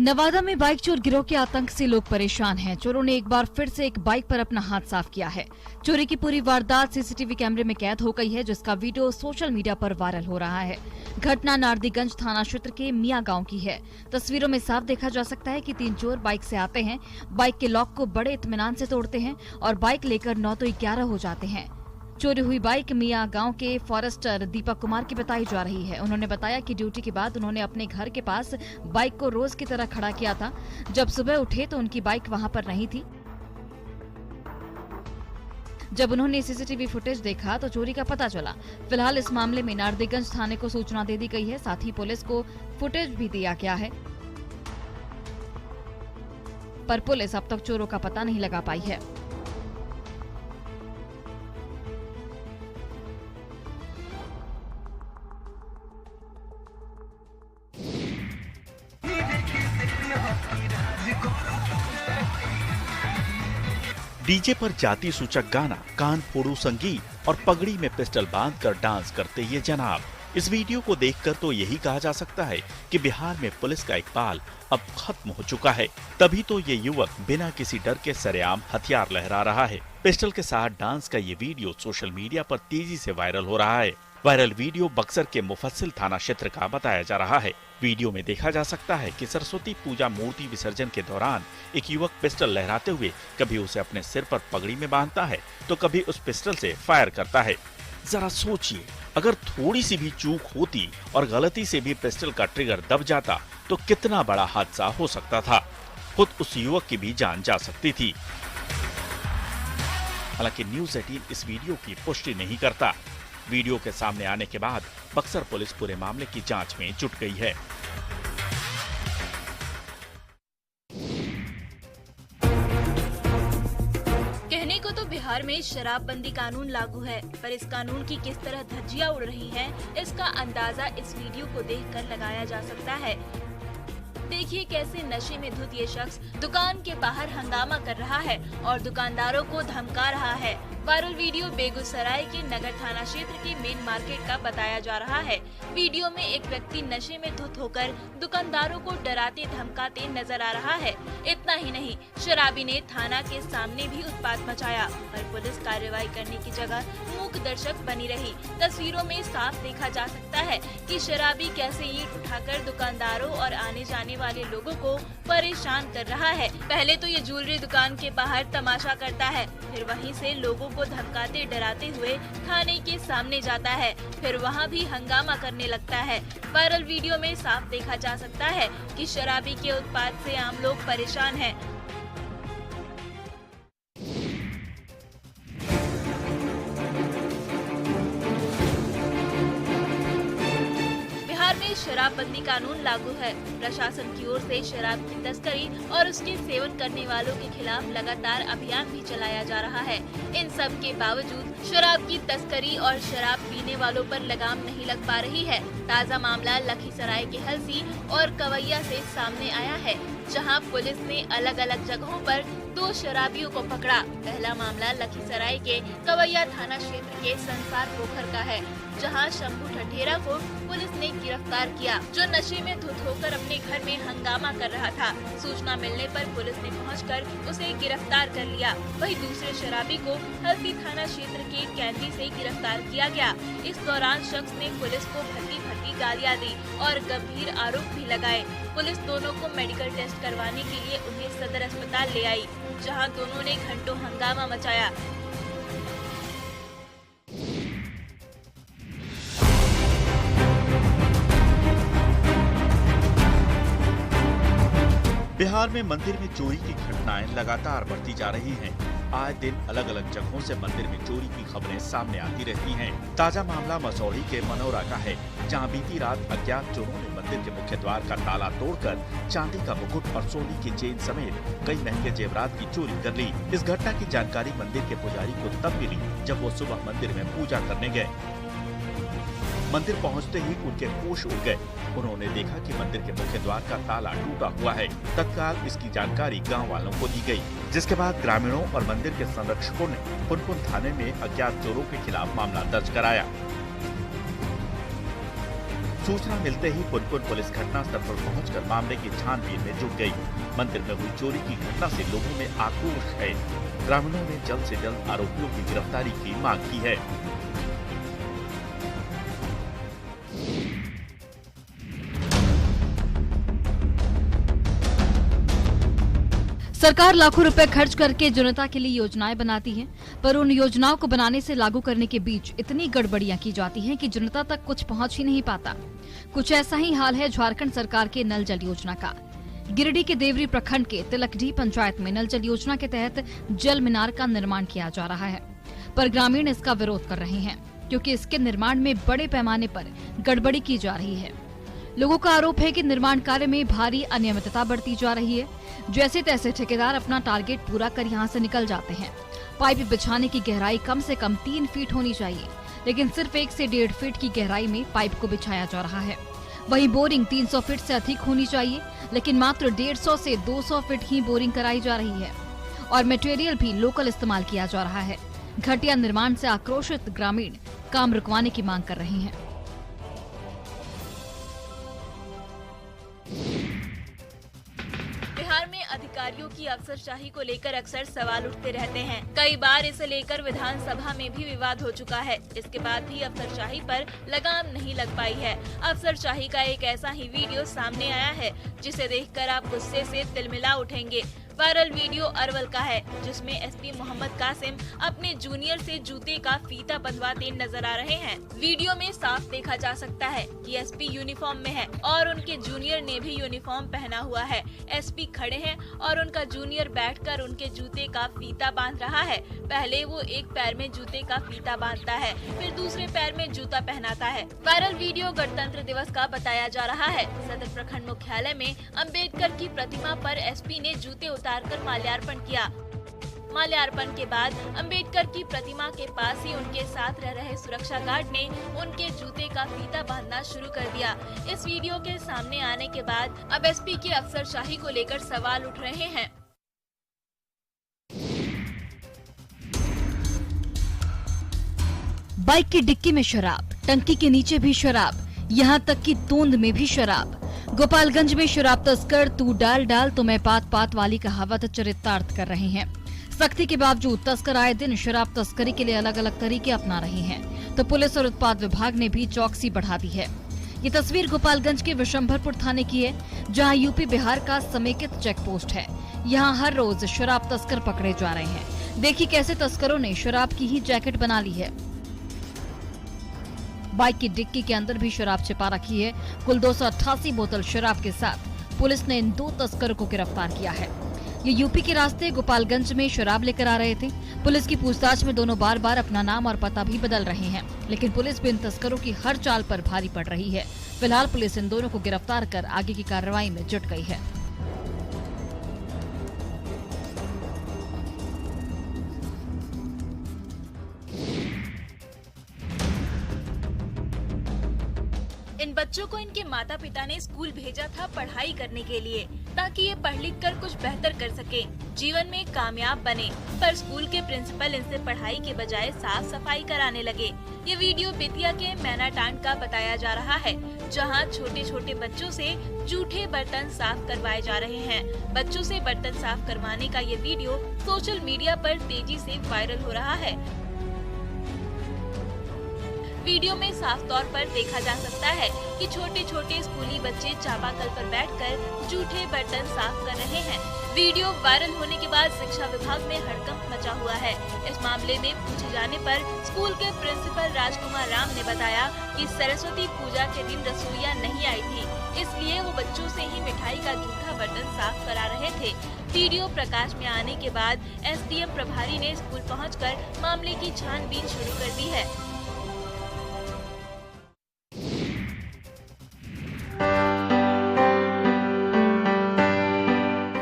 नवादा में बाइक चोर गिरोह के आतंक से लोग परेशान हैं। चोरों ने एक बार फिर से एक बाइक पर अपना हाथ साफ किया है। चोरी की पूरी वारदात सीसीटीवी कैमरे में कैद हो गई है, जिसका वीडियो सोशल मीडिया पर वायरल हो रहा है। घटना नारदीगंज थाना क्षेत्र के मियां गांव की है। तस्वीरों में साफ देखा जा सकता है कि 3 चोर बाइक से आते हैं, बाइक के लॉक को बड़े इत्मीनान से तोड़ते हैं और बाइक लेकर 9 तो 11 हो जाते हैं। चोरी हुई बाइक मियां गांव के फॉरेस्टर दीपक कुमार की बताई जा रही है। उन्होंने बताया कि ड्यूटी के बाद उन्होंने अपने घर के पास बाइक को रोज की तरह खड़ा किया था। जब सुबह उठे तो उनकी बाइक वहां पर नहीं थी। जब उन्होंने सीसीटीवी फुटेज देखा तो चोरी का पता चला। फिलहाल इस मामले में नारदीगंज थाने को सूचना दे दी गई है। साथ ही पुलिस को फुटेज भी दिया गया है, पर पुलिस अब तक चोरों का पता नहीं लगा पाई है। डीजे पर जाति सूचक गाना, कान फोड़ू संगीत और पगड़ी में पिस्टल बांधकर डांस करते ये जनाब। इस वीडियो को देखकर तो यही कहा जा सकता है कि बिहार में पुलिस का इकबाल अब खत्म हो चुका है। तभी तो ये युवक बिना किसी डर के सरेआम हथियार लहरा रहा है। पिस्टल के साथ डांस का ये वीडियो सोशल मीडिया पर तेजी से वायरल हो रहा है। वायरल वीडियो बक्सर के मुफस्सिल थाना क्षेत्र का बताया जा रहा है। वीडियो में देखा जा सकता है कि सरस्वती पूजा मूर्ति विसर्जन के दौरान एक युवक पिस्टल लहराते हुए कभी उसे अपने सिर पर पगड़ी में बांधता है तो कभी उस पिस्टल से फायर करता है। जरा सोचिए, अगर थोड़ी सी भी चूक होती और गलती से भी पिस्टल का ट्रिगर दब जाता तो कितना बड़ा हादसा हो सकता था। खुद उस युवक की भी जान जा सकती थी। हालांकि न्यूज़ 18 इस वीडियो की पुष्टि नहीं करता। वीडियो के सामने आने के बाद बक्सर पुलिस पूरे मामले की जांच में जुट गई है। कहने को तो बिहार में शराबबंदी कानून लागू है, पर इस कानून की किस तरह धज्जियां उड़ रही हैं, इसका अंदाजा इस वीडियो को देखकर लगाया जा सकता है। देखिए कैसे नशे में धुत ये शख्स दुकान के बाहर हंगामा कर रहा है और दुकानदारों को धमका रहा है। वायरल वीडियो बेगूसराय के नगर थाना क्षेत्र के मेन मार्केट का बताया जा रहा है। वीडियो में एक व्यक्ति नशे में धुत होकर दुकानदारों को डराते धमकाते नजर आ रहा है। इतना ही नहीं, शराबी ने थाना के सामने भी उत्पात मचाया, पर पुलिस कार्रवाई करने की जगह मूक दर्शक बनी रही। तस्वीरों में साफ देखा जा सकता है कि शराबी कैसे ईंट उठाकर दुकानदारों और आने जाने वाले लोगों को परेशान कर रहा है। पहले तो ये ज्वेलरी दुकान के बाहर तमाशा करता है, फिर वहीं से लोगों को धमकाते डराते हुए थाने के सामने जाता है, फिर वहां भी हंगामा करने लगता है। वायरल वीडियो में साफ देखा जा सकता है कि शराबी के उत्पात से आम लोग परेशान हैं। बिहार में शराबबंदी कानून लागू है। प्रशासन की ओर से शराब की तस्करी और उसके सेवन करने वालों के खिलाफ लगातार अभियान भी चलाया जा रहा है। इन सब के बावजूद शराब की तस्करी और शराब पीने वालों पर लगाम नहीं लग पा रही है। ताज़ा मामला लखीसराय के हलसी और कवैया से सामने आया है, जहां पुलिस ने अलग अलग जगहों पर 2 शराबियों को पकड़ा। पहला मामला लखीसराय के कवैया थाना क्षेत्र के संसार पोखर का है, जहां शंभू ठठेरा को पुलिस ने गिरफ्तार किया, जो नशे में धुत होकर अपने घर में हंगामा कर रहा था। सूचना मिलने पर पुलिस ने पहुंचकर उसे गिरफ्तार कर लिया। वहीं दूसरे शराबी को हल्दी थाना क्षेत्र के कैंडी से गिरफ्तार किया गया। इस दौरान शख्स ने पुलिस को भद्दी गालियां दी और गंभीर आरोप भी लगाए। पुलिस दोनों को मेडिकल टेस्ट करवाने के लिए उन्हें सदर अस्पताल ले आई, जहां दोनों ने घंटों हंगामा मचाया। बिहार में मंदिर में चोरी की घटनाएं लगातार बढ़ती जा रही हैं। आए दिन अलग अलग जगहों से मंदिर में चोरी की खबरें सामने आती रहती हैं। ताजा मामला मसौढ़ी के मनौरा का है, जहां बीती रात अज्ञात चोरों ने मंदिर के मुख्य द्वार का ताला तोड़कर चांदी का मुकुट और सोने की चेन समेत कई महंगे जेवरात की चोरी कर ली। इस घटना की जानकारी मंदिर के पुजारी को तब मिली जब वो सुबह मंदिर में पूजा करने गए। मंदिर पहुंचते ही उनके होश उड़ गए। उन्होंने देखा कि मंदिर के मुख्य द्वार का ताला टूटा हुआ है। तत्काल इसकी जानकारी गांव वालों को दी गई, जिसके बाद ग्रामीणों और मंदिर के संरक्षकों ने पुनपुन थाने में अज्ञात चोरों के खिलाफ मामला दर्ज कराया। सूचना मिलते ही पुनपुन पुलिस घटनास्थल पर पहुंचकर मामले की छानबीन में जुट गई। मंदिर में हुई चोरी की घटना से लोगों में आक्रोश है। ग्रामीणों ने जल्द से जल्द आरोपियों की गिरफ्तारी की मांग की है। सरकार लाखों रुपए खर्च करके जनता के लिए योजनाएं बनाती है, पर उन योजनाओं को बनाने से लागू करने के बीच इतनी गड़बड़ियां की जाती हैं कि जनता तक कुछ पहुंच ही नहीं पाता। कुछ ऐसा ही हाल है झारखंड सरकार के नल जल योजना का। गिरिडीह के देवरी प्रखंड के तिलकडीह पंचायत में नल जल योजना के तहत जल मीनार का निर्माण किया जा रहा है, पर ग्रामीण इसका विरोध कर रहे हैं क्योंकि इसके निर्माण में बड़े पैमाने पर गड़बड़ी की जा रही है। लोगों का आरोप है कि निर्माण कार्य में भारी अनियमितता बरती जा रही है। जैसे तैसे ठेकेदार अपना टारगेट पूरा कर यहां से निकल जाते हैं। पाइप बिछाने की गहराई कम से कम 3 फीट होनी चाहिए, लेकिन सिर्फ 1 से 1.5 फीट की गहराई में पाइप को बिछाया जा रहा है। वहीं बोरिंग 300 फीट से अधिक होनी चाहिए, लेकिन मात्र 150 से 200 फीट ही बोरिंग कराई जा रही है और मटेरियल भी लोकल इस्तेमाल किया जा रहा है। घटिया निर्माण से आक्रोशित ग्रामीण काम रुकवाने की मांग कर रहे हैं। बिहार में अधिकारियों की अफसरशाही को लेकर अक्सर सवाल उठते रहते हैं। कई बार इसे लेकर विधानसभा में भी विवाद हो चुका है। इसके बाद भी अफसरशाही पर लगाम नहीं लग पाई है। अफसरशाही का एक ऐसा ही वीडियो सामने आया है जिसे देखकर आप गुस्से से तिलमिला उठेंगे। वायरल वीडियो अरवल का है, जिसमें एसपी मोहम्मद कासिम अपने जूनियर से जूते का फीता बंधवाते नजर आ रहे हैं। वीडियो में साफ देखा जा सकता है कि एसपी यूनिफॉर्म में है और उनके जूनियर ने भी यूनिफॉर्म पहना हुआ है। एसपी खड़े हैं और उनका जूनियर बैठकर उनके जूते का फीता बांध रहा है। पहले वो एक पैर में जूते का फीता बांधता है, फिर दूसरे पैर में जूता पहनाता है। वायरल वीडियो गणतंत्र दिवस का बताया जा रहा है। सदर प्रखंड मुख्यालय में अम्बेडकर की प्रतिमा पर एसपी ने जूते उतारकर माल्यार्पण किया। माल्यार्पण के बाद अंबेडकर की प्रतिमा के पास ही उनके साथ रह रहे सुरक्षा गार्ड ने उनके जूते का फीता बांधना शुरू कर दिया। इस वीडियो के सामने आने के बाद अब एसपी की अफसरशाही को लेकर सवाल उठ रहे हैं। बाइक की डिक्की में शराब, टंकी के नीचे भी शराब, यहाँ तक कि तोंद में भी शराब। गोपालगंज में शराब तस्कर तू डाल डाल तो मैं पात पात वाली कहावत चरितार्थ कर रहे हैं। सख्ती के बावजूद तस्कर आए दिन शराब तस्करी के लिए अलग अलग तरीके अपना रहे हैं, तो पुलिस और उत्पाद विभाग ने भी चौकसी बढ़ा दी है। ये तस्वीर गोपालगंज के विशंभरपुर थाने की है, जहां यूपी बिहार का समेकित चेक पोस्ट है। यहां हर रोज शराब तस्कर पकड़े जा रहे हैं। देखिए कैसे तस्करों ने शराब की ही जैकेट बना ली है। बाइक की डिक्की के अंदर भी शराब छिपा रखी है। कुल 288 बोतल शराब के साथ पुलिस ने इन 2 तस्करों को गिरफ्तार किया है। ये यूपी के रास्ते गोपालगंज में शराब लेकर आ रहे थे। पुलिस की पूछताछ में दोनों बार बार अपना नाम और पता भी बदल रहे हैं, लेकिन पुलिस भी इन तस्करों की हर चाल पर भारी पड़ रही है। फिलहाल पुलिस इन दोनों को गिरफ्तार कर आगे की कार्रवाई में जुट गई है। इन बच्चों को इनके माता पिता ने स्कूल भेजा था पढ़ाई करने के लिए, ताकि ये पढ़ लिख कर कुछ बेहतर कर सके, जीवन में कामयाब बने। पर स्कूल के प्रिंसिपल इनसे पढ़ाई के बजाय साफ सफाई कराने लगे। ये वीडियो बेतिया के मैनाटांड का बताया जा रहा है, जहां छोटे छोटे बच्चों से जूठे बर्तन साफ करवाए जा रहे हैं। बच्चों से बर्तन साफ करवाने का ये वीडियो सोशल मीडिया पर तेजी से वायरल हो रहा है। वीडियो में साफ तौर पर देखा जा सकता है कि छोटे छोटे स्कूली बच्चे चापाकल पर बैठकर जूठे बर्तन साफ कर रहे हैं। वीडियो वायरल होने के बाद शिक्षा विभाग में हड़कंप मचा हुआ है। इस मामले में पूछे जाने पर स्कूल के प्रिंसिपल राजकुमार राम ने बताया कि सरस्वती पूजा के दिन रसोइया नहीं आई थी, इसलिए वो बच्चों से ही मिठाई का जूठा बर्तन साफ करा रहे थे। वीडियो प्रकाश में आने के बाद एसडीएम प्रभारी ने स्कूल पहुंचकर मामले की छानबीन शुरू कर दी है।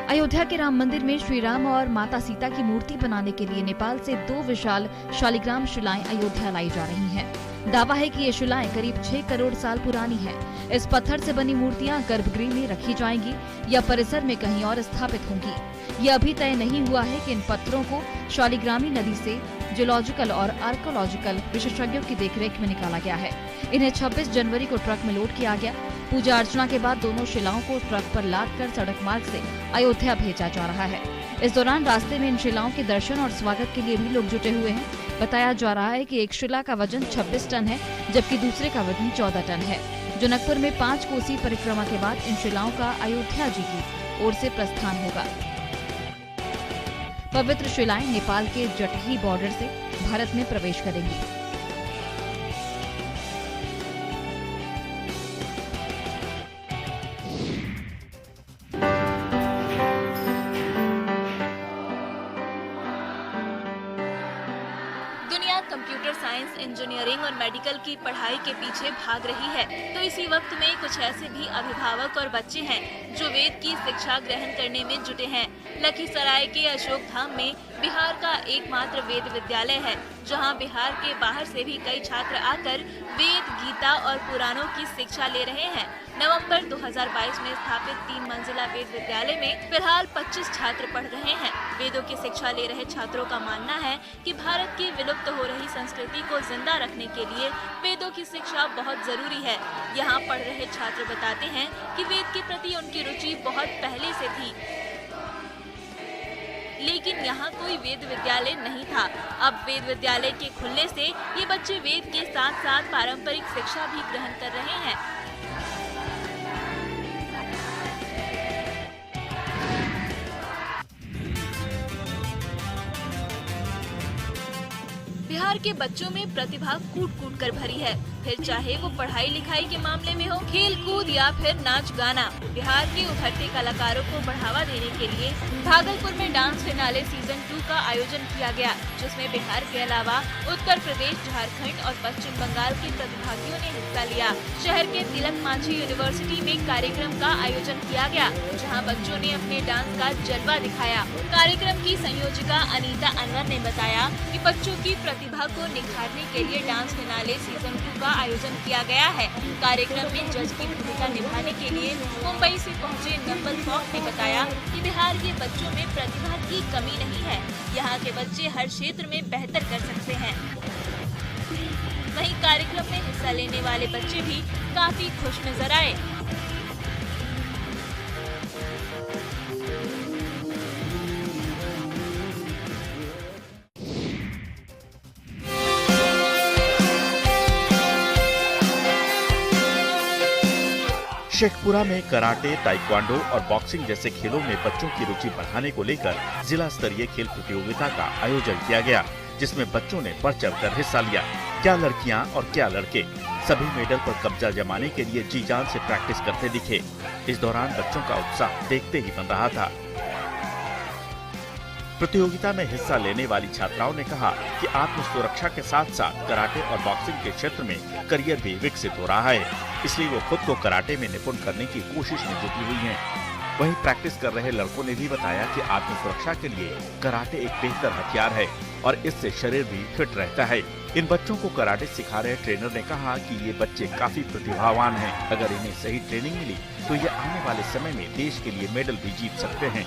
अयोध्या के राम मंदिर में श्री राम और माता सीता की मूर्ति बनाने के लिए नेपाल से 2 विशाल शालिग्राम शिलाएं अयोध्या लाई जा रही हैं। दावा है कि ये शिलाएं करीब 6 करोड़ साल पुरानी हैं। इस पत्थर से बनी मूर्तियां गर्भगृह में रखी जाएंगी या परिसर में कहीं और स्थापित होंगी। ये अभी तय नहीं हुआ है कि इन पत्थरों को शालिग्रामी नदी से जियोलॉजिकल और आर्कोलॉजिकल विशेषज्ञों की देखरेख में निकाला गया है। इन्हें 26 जनवरी को ट्रक में लोड किया गया। पूजा अर्चना के बाद दोनों शिलाओं को ट्रक पर लाद कर सड़क मार्ग से अयोध्या भेजा जा रहा है। इस दौरान रास्ते में इन शिलाओं के दर्शन और स्वागत के लिए भी लोग जुटे हुए हैं। बताया जा रहा है कि एक शिला का वजन 26 टन है, जबकि दूसरे का वजन 14 टन है। जनकपुर में 5 कोसी परिक्रमा के बाद इन शिलाओं का अयोध्या जी की ओर से प्रस्थान होगा। पवित्र शिलाएं नेपाल के जटही बॉर्डर से भारत में प्रवेश करेंगी। दुनिया कंप्यूटर साइंस, इंजीनियरिंग और मेडिकल की पढ़ाई के पीछे भाग रही है, तो इसी वक्त में कुछ ऐसे भी अभिभावक और बच्चे हैं जो वेद की शिक्षा ग्रहण करने में जुटे हैं। लखीसराय के अशोक धाम में बिहार का एकमात्र वेद विद्यालय है, जहां बिहार के बाहर से भी कई छात्र आकर वेद, गीता और पुराणों की शिक्षा ले रहे हैं। नवंबर 2022 में स्थापित 3 मंजिला वेद विद्यालय में फिलहाल 25 छात्र पढ़ रहे हैं। वेदों की शिक्षा ले रहे छात्रों का मानना है कि भारत की विलुप्त हो रही संस्कृति को जिंदा रखने के लिए वेदों की शिक्षा बहुत जरूरी है। यहाँ पढ़ रहे छात्र बताते हैं कि वेद के प्रति उनकी रुचि बहुत पहले से थी, लेकिन यहाँ कोई वेद विद्यालय नहीं था। अब वेद विद्यालय के खुलने से ये बच्चे वेद के साथ साथ पारंपरिक शिक्षा भी ग्रहण कर रहे हैं। बिहार के बच्चों में प्रतिभा कूट-कूट कर भरी है, फिर चाहे वो पढ़ाई लिखाई के मामले में हो, खेल कूद या फिर नाच गाना। बिहार के उभरते कलाकारों को बढ़ावा देने के लिए भागलपुर में डांस फिनाले सीजन 2 का आयोजन किया गया, जिसमें बिहार के अलावा उत्तर प्रदेश, झारखंड और पश्चिम बंगाल के प्रतिभागियों ने हिस्सा लिया। शहर के तिलक मांझी यूनिवर्सिटी में कार्यक्रम का आयोजन किया गया, जहाँ बच्चों ने अपने डांस का जलवा दिखाया। कार्यक्रम की संयोजिका अनीता अनवर ने बताया कि बच्चों की प्रतिभा को निखारने के लिए डांस फिनाले सीजन 2 का आयोजन किया गया है। कार्यक्रम में जज की भूमिका निभाने के लिए मुंबई से पहुंचे नंबल फॉक ने बताया कि बिहार के बच्चों में प्रतिभा की कमी नहीं है, यहाँ के बच्चे हर क्षेत्र में बेहतर कर सकते हैं। वहीं कार्यक्रम में हिस्सा लेने वाले बच्चे भी काफी खुश नजर आए। शेखपुरा में कराटे, ताइक्वांडो और बॉक्सिंग जैसे खेलों में बच्चों की रुचि बढ़ाने को लेकर जिला स्तरीय खेल प्रतियोगिता का आयोजन किया गया, जिसमें बच्चों ने बढ़ चढ़कर हिस्सा लिया। क्या लड़कियां और क्या लड़के सभी मेडल पर कब्जा जमाने के लिए जी जान से प्रैक्टिस करते दिखे। इस दौरान बच्चों का उत्साह देखते ही बन रहा था। प्रतियोगिता में हिस्सा लेने वाली छात्राओं ने कहा कि आत्म सुरक्षा के साथ साथ कराटे और बॉक्सिंग के क्षेत्र में करियर भी विकसित हो रहा है, इसलिए वो खुद को कराटे में निपुण करने की कोशिश में जुटी हुई हैं। वहीं प्रैक्टिस कर रहे लड़कों ने भी बताया कि आत्म सुरक्षा के लिए कराटे एक बेहतर हथियार है और इससे शरीर भी फिट रहता है। इन बच्चों को कराटे सिखा रहे ट्रेनर ने कहा कि ये बच्चे काफी प्रतिभावान हैं। अगर इन्हें सही ट्रेनिंग मिली तो ये आने वाले समय में देश के लिए मेडल भी जीत सकते हैं।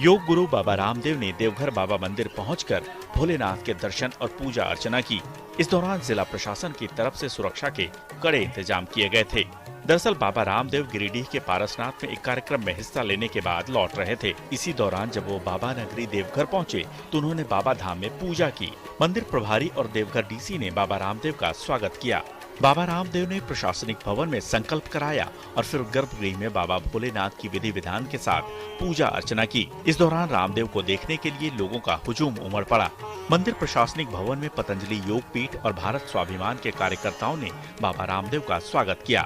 योग गुरु बाबा रामदेव ने देवघर बाबा मंदिर पहुंचकर भोलेनाथ के दर्शन और पूजा अर्चना की। इस दौरान जिला प्रशासन की तरफ से सुरक्षा के कड़े इंतजाम किए गए थे। दरअसल बाबा रामदेव गिरिडीह के पारसनाथ में एक कार्यक्रम में हिस्सा लेने के बाद लौट रहे थे। इसी दौरान जब वो बाबा नगरी देवघर पहुंचे तो उन्होंने बाबा धाम में पूजा की। मंदिर प्रभारी और देवघर डीसी ने बाबा रामदेव का स्वागत किया। बाबा रामदेव ने प्रशासनिक भवन में संकल्प कराया और फिर गर्भगृह में बाबा भोलेनाथ की विधि विधान के साथ पूजा अर्चना की। इस दौरान रामदेव को देखने के लिए लोगों का हुजूम उमड़ पड़ा। मंदिर प्रशासनिक भवन में पतंजलि योग पीठ और भारत स्वाभिमान के कार्यकर्ताओं ने बाबा रामदेव का स्वागत किया।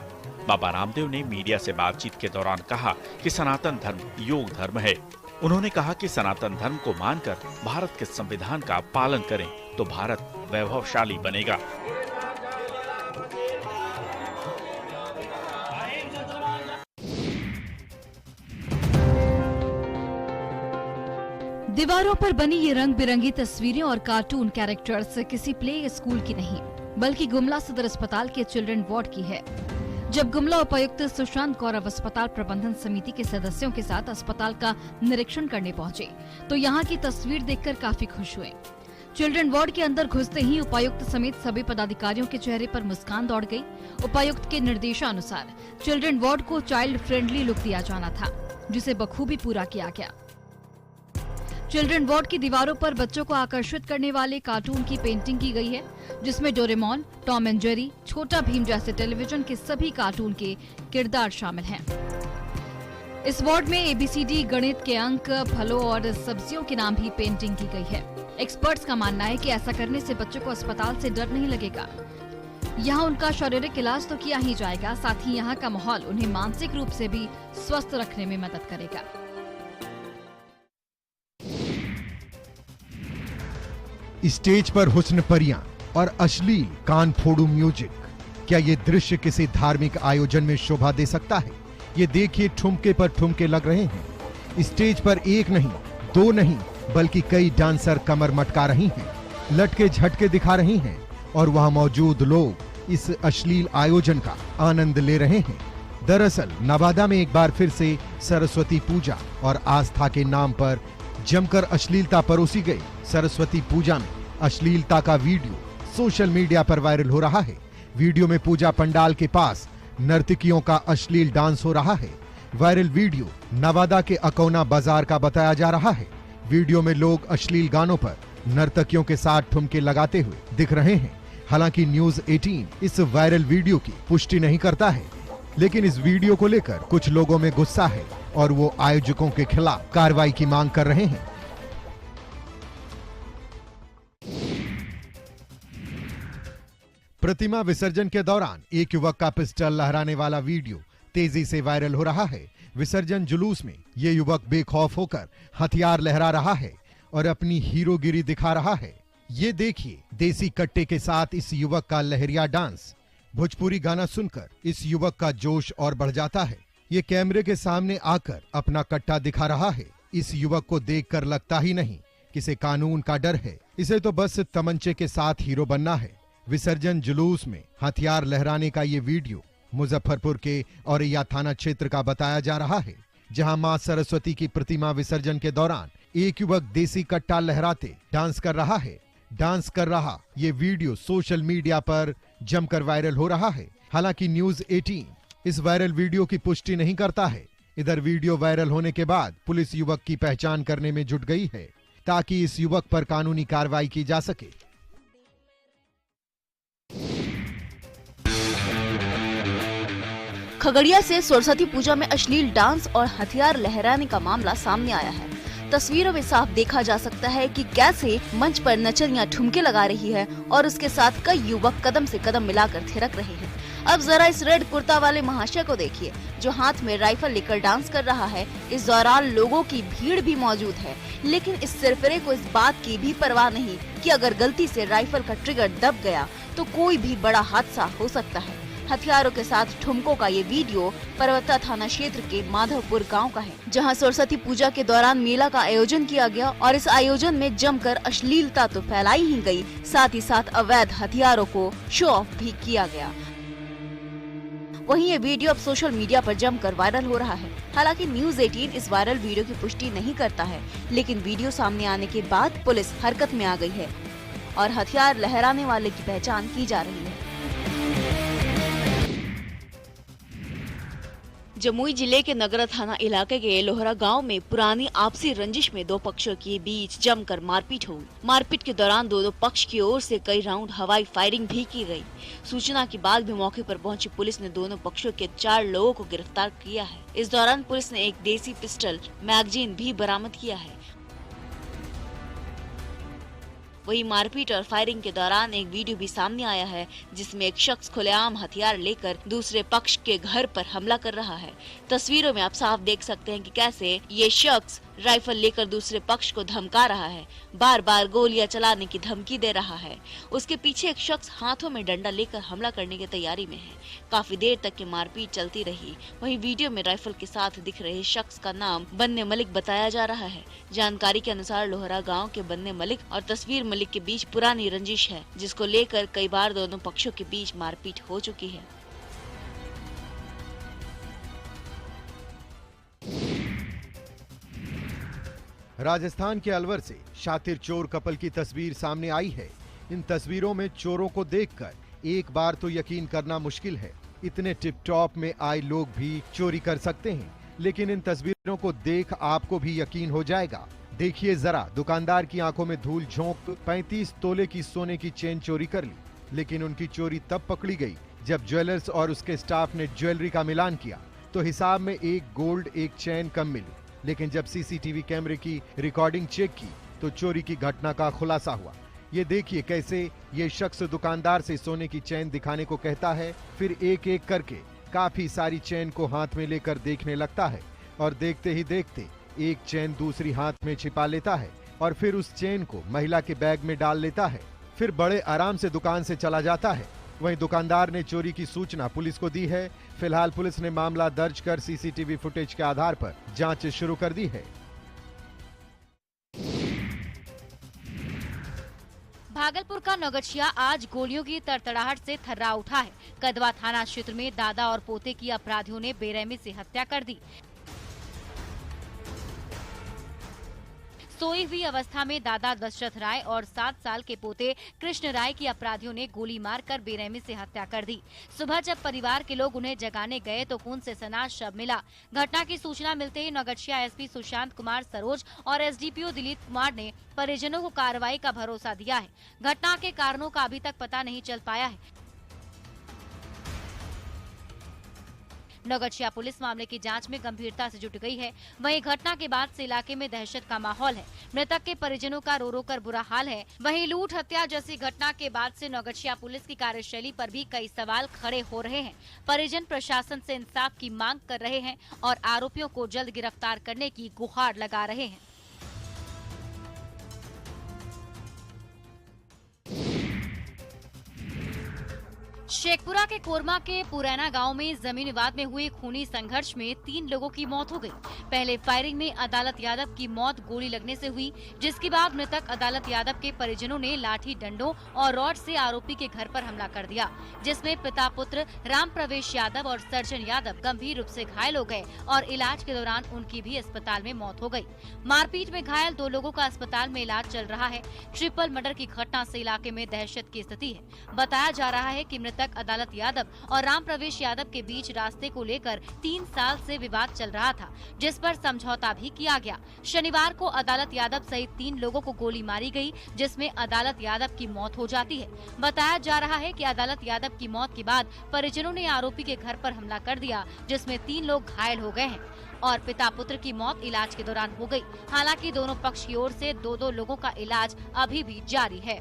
बाबा रामदेव ने मीडिया से बातचीत के दौरान कहा कि सनातन धर्म योग धर्म है। उन्होंने कहा कि सनातन धर्म को मानकर भारत के संविधान का पालन करें तो भारत वैभवशाली बनेगा। दीवारों पर बनी ये रंग बिरंगी तस्वीरें और कार्टून कैरेक्टर्स किसी प्ले स्कूल की नहीं, बल्कि गुमला सदर अस्पताल के चिल्ड्रन वार्ड की है। जब गुमला उपायुक्त सुशांत गौरव अस्पताल प्रबंधन समिति के सदस्यों के साथ अस्पताल का निरीक्षण करने पहुंचे, तो यहाँ की तस्वीर देखकर काफी खुश हुए। चिल्ड्रन वार्ड के अंदर घुसते ही उपायुक्त समेत सभी पदाधिकारियों के चेहरे पर मुस्कान दौड़ गई। उपायुक्त के निर्देशानुसार चिल्ड्रन वार्ड को चाइल्ड फ्रेंडली लुक दिया जाना था, जिसे बखूबी पूरा किया गया। चिल्ड्रन वार्ड की दीवारों पर बच्चों को आकर्षित करने वाले कार्टून की पेंटिंग की गई है, जिसमें डोरेमोन, टॉम एंड जेरी, छोटा भीम जैसे टेलीविजन के सभी कार्टून के किरदार शामिल हैं। इस वार्ड में ABCD गणित के अंक, फलों और सब्जियों के नाम भी पेंटिंग की गई है। एक्सपर्ट्स का मानना है कि ऐसा करने से बच्चों को अस्पताल से डर नहीं लगेगा। यहाँ उनका शारीरिक इलाज तो किया ही जाएगा, साथ ही यहाँ का माहौल उन्हें मानसिक रूप से भी स्वस्थ रखने में मदद करेगा। स्टेज पर हुस्न परियां और अश्लील कान फोड़ू म्यूजिक, क्या ये दृश्य किसी धार्मिक आयोजन में शोभा दे सकता है? ये देखिए, ठुमके पर ठुमके लग रहे हैं। स्टेज पर एक नहीं, दो नहीं, बल्कि कई डांसर कमर मटका रही हैं, लटके झटके दिखा रही हैं और वहां मौजूद लोग इस अश्लील आयोजन का आनंद ले रहे हैं। दरअसल नवादा में एक बार फिर से सरस्वती पूजा और आस्था के नाम पर जमकर अश्लीलता परोसी गई। सरस्वती पूजा में अश्लीलता का वीडियो सोशल मीडिया पर वायरल हो रहा है। वीडियो में पूजा पंडाल के पास नर्तकियों का अश्लील डांस हो रहा है। वायरल वीडियो नवादा के अकौना बाजार का बताया जा रहा है। वीडियो में लोग अश्लील गानों पर नर्तकियों के साथ ठुमके लगाते हुए दिख रहे हैं। हालांकि न्यूज़ 18 इस वायरल वीडियो की पुष्टि नहीं करता है, लेकिन इस वीडियो को लेकर कुछ लोगों में गुस्सा है और वो आयोजकों के खिलाफ कार्रवाई की मांग कर रहे हैं। प्रतिमा विसर्जन के दौरान एक युवक का पिस्टल लहराने वाला वीडियो तेजी से वायरल हो रहा है। विसर्जन जुलूस में ये युवक बेखौफ होकर हथियार लहरा रहा है और अपनी हीरोगिरी दिखा रहा है। ये देखिए, देसी कट्टे के साथ इस युवक का लहरिया डांस। भोजपुरी गाना सुनकर इस युवक का जोश और बढ़ जाता है। ये कैमरे के सामने आकर अपना कट्टा दिखा रहा है। इस युवक को देखकर लगता ही नहीं कि इसे कानून का डर है। इसे तो बस तमंचे के साथ हीरो बनना है। विसर्जन जुलूस में हथियार लहराने का ये वीडियो मुजफ्फरपुर के औरैया थाना क्षेत्र का बताया जा रहा है, जहां मां सरस्वती की प्रतिमा विसर्जन के दौरान एक युवक देसी कट्टा लहराते डांस कर रहा है। डांस कर रहा ये वीडियो सोशल मीडिया पर जमकर वायरल हो रहा है। हालांकि न्यूज़ 18 इस वायरल वीडियो की पुष्टि नहीं करता है। इधर वीडियो वायरल होने के बाद पुलिस युवक की पहचान करने में जुट गई है, ताकि इस युवक पर कानूनी कार्रवाई की जा सके। खगड़िया से सरस्वती पूजा में अश्लील डांस और हथियार लहराने का मामला सामने आया है। तस्वीरों में साफ देखा जा सकता है कि कैसे मंच पर नचनियां ठुमके लगा रही है और उसके साथ कई युवक कदम से कदम मिलाकर थिरक रहे हैं। अब जरा इस रेड कुर्ता वाले महाशय को देखिए, जो हाथ में राइफल लेकर डांस कर रहा है। इस दौरान लोगों की भीड़ भी मौजूद है, लेकिन इस सिरफिरे को इस बात की भी परवाह नहीं कि अगर गलती से राइफल का ट्रिगर दब गया तो कोई भी बड़ा हादसा हो सकता है। हथियारों के साथ ठुमकों का ये वीडियो परवत्ता थाना क्षेत्र के माधवपुर गांव का है, जहां सरस्वती पूजा के दौरान मेला का आयोजन किया गया और इस आयोजन में जमकर अश्लीलता तो फैलाई ही गई, साथ ही साथ अवैध हथियारों को शो ऑफ भी किया गया। वहीं ये वीडियो अब सोशल मीडिया पर जमकर वायरल हो रहा है। हालांकि न्यूज़ 18 इस वायरल वीडियो की पुष्टि नहीं करता है, लेकिन वीडियो सामने आने के बाद पुलिस हरकत में आ गई है और हथियार लहराने वाले की पहचान की जा रही है। जमुई जिले के नगरा थाना इलाके के लोहरा गांव में पुरानी आपसी रंजिश में दो पक्षों के बीच जमकर मारपीट हुई। मारपीट के दौरान दोनों पक्ष की ओर से कई राउंड हवाई फायरिंग भी की गई। सूचना के बाद भी मौके पर पहुंची पुलिस ने दोनों पक्षों के 4 लोगों को गिरफ्तार किया है। इस दौरान पुलिस ने एक देसी पिस्टल मैगजीन भी बरामद किया है। वही मारपीट और फायरिंग के दौरान एक वीडियो भी सामने आया है, जिसमें एक शख्स खुलेआम हथियार लेकर दूसरे पक्ष के घर पर हमला कर रहा है। तस्वीरों में आप साफ देख सकते हैं कि कैसे ये शख्स राइफल लेकर दूसरे पक्ष को धमका रहा है, बार बार गोलियां चलाने की धमकी दे रहा है। उसके पीछे एक शख्स हाथों में डंडा लेकर हमला करने की तैयारी में है। काफी देर तक की मारपीट चलती रही। वहीं वीडियो में राइफल के साथ दिख रहे शख्स का नाम बन्ने मलिक बताया जा रहा है। जानकारी के अनुसार लोहरा गाँव के बन्ने मलिक और तस्वीर मलिक के बीच पुरानी रंजिश है, जिसको लेकर कई बार दोनों पक्षों के बीच मारपीट हो चुकी है। राजस्थान के अलवर से शातिर चोर कपल की तस्वीर सामने आई है। इन तस्वीरों में चोरों को देखकर एक बार तो यकीन करना मुश्किल है, इतने टिप टॉप में आए लोग भी चोरी कर सकते हैं। लेकिन इन तस्वीरों को देख आपको भी यकीन हो जाएगा। देखिए जरा, दुकानदार की आंखों में धूल झोंक 35 तोले की सोने की चेन चोरी कर ली। लेकिन उनकी चोरी तब पकड़ी गई जब ज्वेलर्स और उसके स्टाफ ने ज्वेलरी का मिलान किया तो हिसाब में एक गोल्ड एक चेन कम मिली। लेकिन जब सीसीटीवी कैमरे की रिकॉर्डिंग चेक की तो चोरी की घटना का खुलासा हुआ। ये देखिए कैसे ये शख्स दुकानदार से सोने की चेन दिखाने को कहता है, फिर एक एक करके काफी सारी चेन को हाथ में लेकर देखने लगता है और देखते ही देखते एक चेन दूसरी हाथ में छिपा लेता है और फिर उस चेन को महिला के बैग में डाल लेता है। फिर बड़े आराम से दुकान से चला जाता है। वहीं दुकानदार ने चोरी की सूचना पुलिस को दी है। फिलहाल पुलिस ने मामला दर्ज कर सीसीटीवी फुटेज के आधार पर जांच शुरू कर दी है। भागलपुर का नौगछिया आज गोलियों की तड़तड़ाहट से थर्रा उठा है। कदवा थाना क्षेत्र में दादा और पोते की अपराधियों ने बेरहमी से हत्या कर दी। सोई हुई अवस्था में दादा दशरथ राय और 7 साल के पोते कृष्ण राय की अपराधियों ने गोली मारकर बेरहमी से हत्या कर दी। सुबह जब परिवार के लोग उन्हें जगाने गए तो खून से सना शव मिला। घटना की सूचना मिलते ही नौगछिया एसपी सुशांत कुमार सरोज और एसडीपीओ दिलीप कुमार ने परिजनों को कार्रवाई का भरोसा दिया है। घटना के कारणों का अभी तक पता नहीं चल पाया है। नौगछिया पुलिस मामले की जांच में गंभीरता से जुट गई है। वहीं घटना के बाद से इलाके में दहशत का माहौल है। मृतक के परिजनों का रो रो कर बुरा हाल है। वहीं लूट हत्या जैसी घटना के बाद से नौगछिया पुलिस की कार्यशैली पर भी कई सवाल खड़े हो रहे हैं। परिजन प्रशासन से इंसाफ की मांग कर रहे हैं और आरोपियों को जल्द गिरफ्तार करने की गुहार लगा रहे हैं। शेखपुरा के कोरमा के पुरैना गांव में जमीन विवाद में हुए खूनी संघर्ष में 3 लोगों की मौत हो गई। पहले फायरिंग में अदालत यादव की मौत गोली लगने से हुई, जिसके बाद मृतक अदालत यादव के परिजनों ने लाठी डंडों और रॉड से आरोपी के घर पर हमला कर दिया, जिसमें पिता पुत्र राम प्रवेश यादव और सर्जन यादव गंभीर रूप से घायल हो गए और इलाज के दौरान उनकी भी अस्पताल में मौत हो गई। मारपीट में घायल 2 लोगों का अस्पताल में इलाज चल रहा है। ट्रिपल मर्डर की घटना से इलाके में दहशत की स्थिति है। बताया जा रहा है कि मृतक अदालत यादव और राम प्रवेश यादव के बीच रास्ते को लेकर 3 साल से विवाद चल रहा था, जिस पर समझौता भी किया गया। शनिवार को अदालत यादव सहित 3 लोगों को गोली मारी गई, जिसमें अदालत यादव की मौत हो जाती है। बताया जा रहा है कि अदालत यादव की मौत के बाद परिजनों ने आरोपी के घर पर हमला कर दिया, जिसमें 3 लोग घायल हो गए हैं और पिता पुत्र की मौत इलाज के दौरान हो गई। हालांकि दोनों पक्ष की ओर से 2-2 लोगों का इलाज अभी भी जारी है।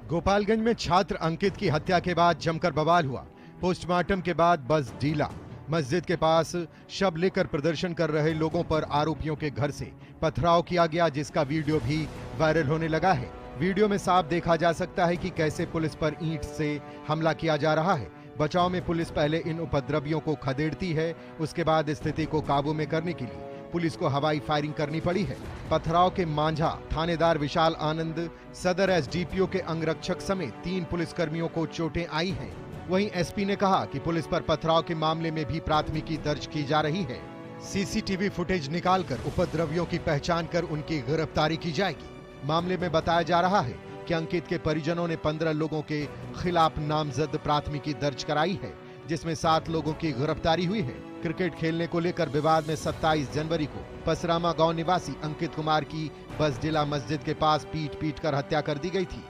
गोपालगंज में छात्र अंकित की हत्या के बाद जमकर बवाल हुआ। पोस्टमार्टम के बाद बस ढीला। मस्जिद के पास शव लेकर प्रदर्शन कर रहे लोगों पर आरोपियों के घर से पथराव किया गया, जिसका वीडियो भी वायरल होने लगा है। वीडियो में साफ देखा जा सकता है कि कैसे पुलिस पर ईंट से हमला किया जा रहा है। बचाव में पुलिस पहले इन उपद्रवियों को खदेड़ती है, उसके बाद स्थिति को काबू में करने के लिए पुलिस को हवाई फायरिंग करनी पड़ी है। पथराव के मांझा थानेदार विशाल आनंद, सदर एसडीपीओ के अंगरक्षक समेत 3 पुलिसकर्मियों को चोटें आई हैं। वहीं एसपी ने कहा कि पुलिस पर पथराव के मामले में भी प्राथमिकी दर्ज की जा रही है। सीसीटीवी फुटेज निकालकर उपद्रवियों की पहचान कर उनकी गिरफ्तारी की जाएगी। मामले में बताया जा रहा है कि अंकित के परिजनों ने 15 लोगों के खिलाफ नामजद प्राथमिकी दर्ज कराई है, जिसमें 7 लोगों की गिरफ्तारी हुई है। क्रिकेट खेलने को लेकर विवाद में 27 जनवरी को पसरामा गांव निवासी अंकित कुमार की बसडिला मस्जिद के पास पीट कर हत्या कर दी गई थी।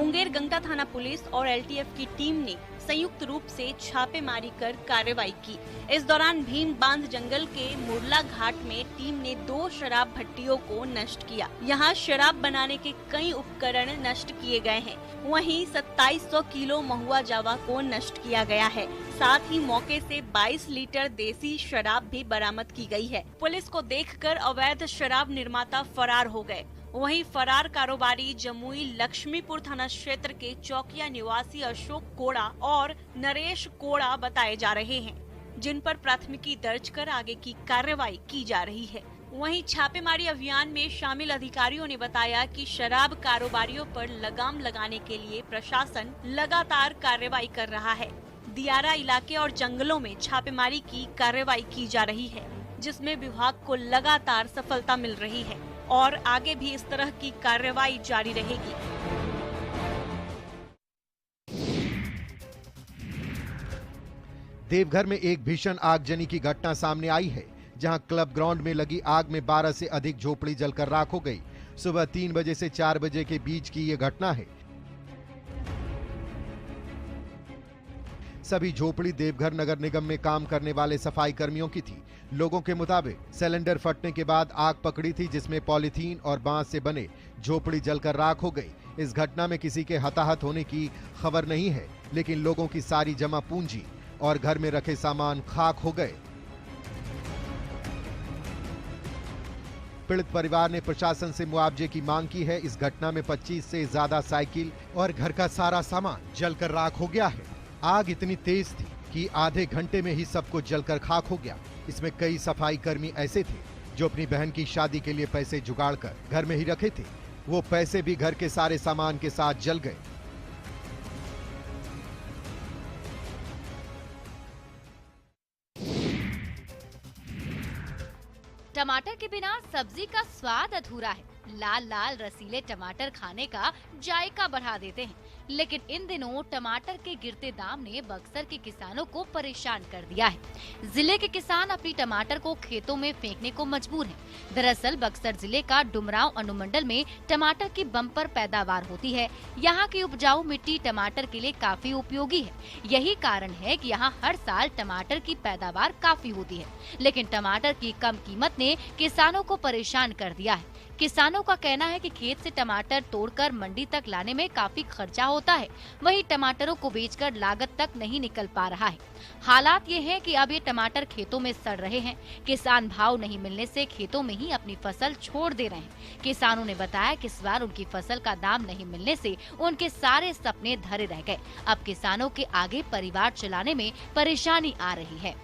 मुंगेर गंगा थाना पुलिस और एलटीएफ की टीम ने संयुक्त रूप से छापेमारी कर कार्रवाई की। इस दौरान भीम बांध जंगल के मुरला घाट में टीम ने 2 शराब भट्टियों को नष्ट किया। यहाँ शराब बनाने के कई उपकरण नष्ट किए गए हैं। वहीं 2700 किलो महुआ जावा को नष्ट किया गया है। साथ ही मौके से 22 लीटर देसी शराब भी बरामद की गई है। पुलिस को देखकर अवैध शराब निर्माता फरार हो गए। वहीं फरार कारोबारी जमुई लक्ष्मीपुर थाना क्षेत्र के चौकिया निवासी अशोक कोड़ा और नरेश कोड़ा बताए जा रहे हैं, जिन पर प्राथमिकी दर्ज कर आगे की कार्रवाई की जा रही है। वहीं छापेमारी अभियान में शामिल अधिकारियों ने बताया कि शराब कारोबारियों पर लगाम लगाने के लिए प्रशासन लगातार कार्रवाई कर रहा है। दियारा इलाके और जंगलों में छापेमारी की कार्रवाई की जा रही है, जिसमें विभाग को लगातार सफलता मिल रही है और आगे भी इस तरह की कार्रवाई जारी रहेगी। देवघर में एक भीषण आगजनी की घटना सामने आई है, जहां क्लब ग्राउंड में लगी आग में 12 से अधिक झोपड़ी जलकर राख हो गई। सुबह 3 बजे से 4 बजे के बीच की ये घटना है। सभी झोपड़ी देवघर नगर निगम में काम करने वाले सफाई कर्मियों की थी। लोगों के मुताबिक सिलेंडर फटने के बाद आग पकड़ी थी, जिसमें पॉलीथीन और बांस से बने झोपड़ी जलकर राख हो गई। इस घटना में किसी के हताहत होने की खबर नहीं है, लेकिन लोगों की सारी जमा पूंजी और घर में रखे सामान खाक हो गए। पीड़ित परिवार ने प्रशासन से मुआवजे की मांग की है। इस घटना में 25 से ज्यादा साइकिल और घर का सारा सामान जलकर राख हो गया है। आग इतनी तेज थी कि आधे घंटे में ही सब कुछ जलकर खाक हो गया। इसमें कई सफाई कर्मी ऐसे थे जो अपनी बहन की शादी के लिए पैसे जुगाड़ कर घर में ही रखे थे। वो पैसे भी घर के सारे सामान के साथ जल गए। टमाटर के बिना सब्जी का स्वाद अधूरा है। लाल लाल रसीले टमाटर खाने का जायका बढ़ा देते हैं, लेकिन इन दिनों टमाटर के गिरते दाम ने बक्सर के किसानों को परेशान कर दिया है। जिले के किसान अपनी टमाटर को खेतों में फेंकने को मजबूर हैं। दरअसल बक्सर जिले का डुमरांव अनुमंडल में टमाटर की बम्पर पैदावार होती है। यहाँ की उपजाऊ मिट्टी टमाटर के लिए काफी उपयोगी है। यही कारण है कि यहाँ हर साल टमाटर की पैदावार काफी होती है, लेकिन टमाटर की कम कीमत ने किसानों को परेशान कर दिया है। किसानों का कहना है कि खेत से टमाटर तोड़कर मंडी तक लाने में काफी खर्चा होता है, वहीं टमाटरों को बेचकर लागत तक नहीं निकल पा रहा है। हालात ये है कि अब ये टमाटर खेतों में सड़ रहे हैं। किसान भाव नहीं मिलने से खेतों में ही अपनी फसल छोड़ दे रहे हैं। किसानों ने बताया कि इस बार उनकी फसल का दाम नहीं मिलने से उनके सारे सपने धरे रह गए। अब किसानों के आगे परिवार चलाने में परेशानी आ रही है।